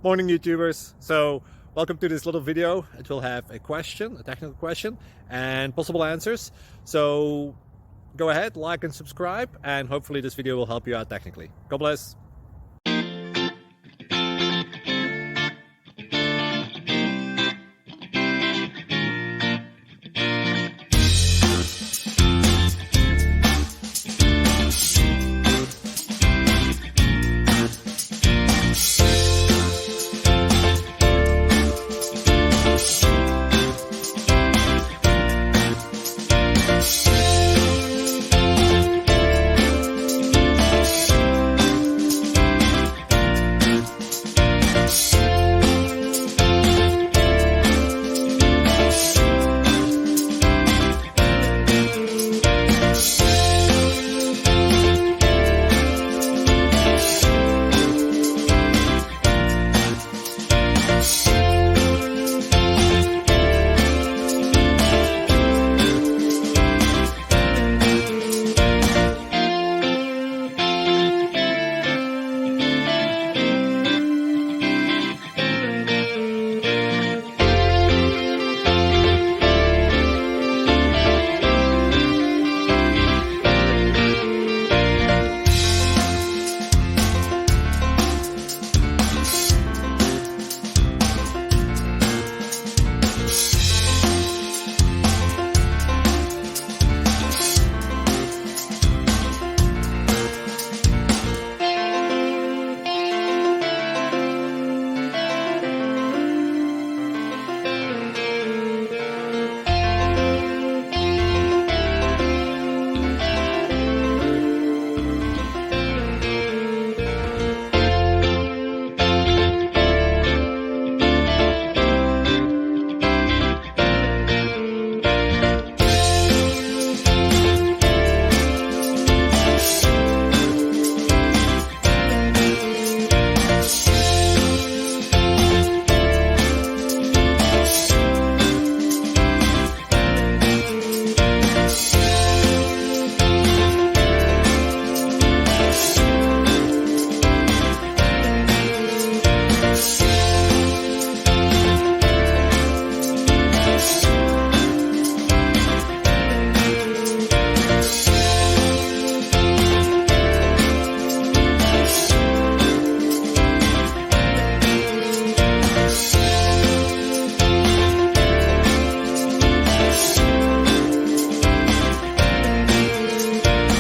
Morning YouTubers. So welcome to this little video. It will have a question, a technical question, and possible answers. So go ahead, like and subscribe, and hopefully this video will help you out technically. God bless.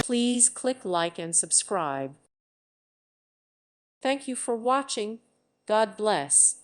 Please click like and subscribe. Thank you for watching. God bless.